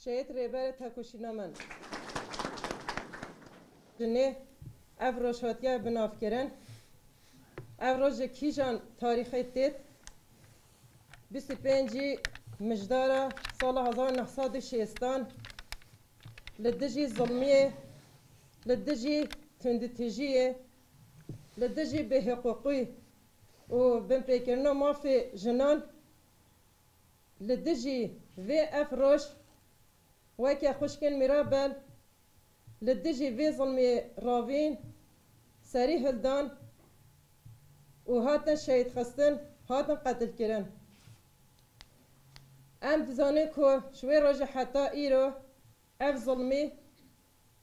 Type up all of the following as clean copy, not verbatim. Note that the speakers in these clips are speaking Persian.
شهید ریبر تکوشینا من جنه اف روشاتیا بناف کرن اف روش کیجان تاریخی تید 25 مجدارا سال 1960 لدجی ظلمیه لدجی تندتجیه لدجی به حقوقی و بن پیکرنو مافی جنان لدجی و اف روش وكي خوشكن مرابل لدجي في ظلمي رافين سريح الدان وهاتن شهيد خستن هاتن قتل كرن ام دزاني كو شوي روجه حتى ايرو اف ظلمي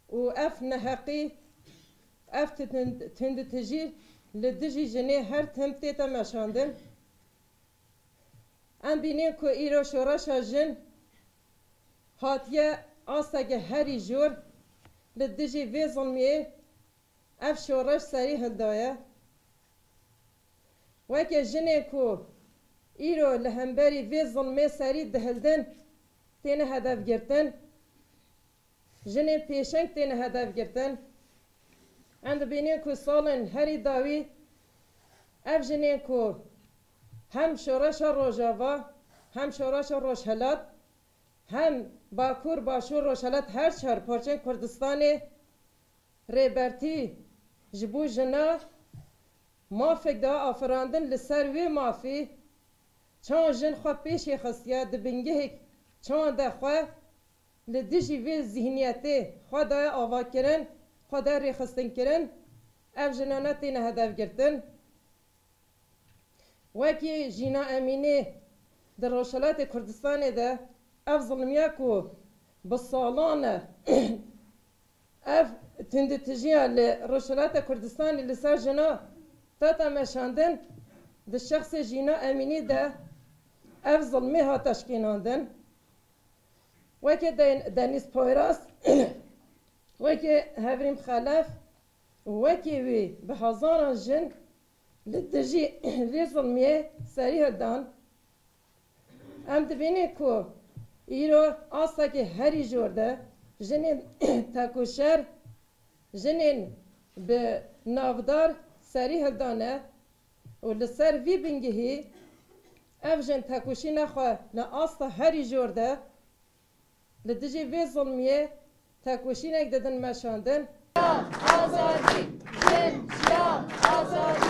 و اف نهقي اف تندتجي لدجي جني هر تمتي تماشاندن ام بینیم كو ايرو شوراشا جن هاتیه آساگه هری جور لدجی وی ظلمیه اف شورش سری هندایه وکه جنه کو ایرو لهمبری وی ظلمیه سری دهلدن تینه هدف گرتن جنه پیشنگ تینه هدف گرتن اند بینیم کو سالن هری داوی اف جنه کو هم شورش روژاوا هم شورش روشهلات هم باکور باشور روشالات هر چهار پارچه کردستان ریبرتی جبو جنا مافک دا آفراندن لسر وی مافی چون جن خواه پیشی خستیا دبنگه چون دا خواه لدیجی وی ذهنیتی خواه دا آوا کرن خواه دا ریخستن کرن اف جنانتی نه هدف گرتن وکی جینا امینی در روشالات کردستان دا اف ظلمیا کو بالصالانه اف تندتجيا لروشلات كردستان اللي صار جنا تاتا مشاندن ده الشخص جينا اميني ده اف ظلميها تشكيناندن وكي دانيس بويراس وكي هافريم خلاف وكي وي بهزاران جن للدجي في ظلميه سريها دان ام دبيني كو ایرو آسا که هری جورده جنین تکوشر جنین به نافدار سری هدانه و لسر وی بنگهی اف جن تکوشی نخواه لآسا هری جورده لدجی وی ظلمیه تکوشی نگددن مشاندن آزادی جن آزادی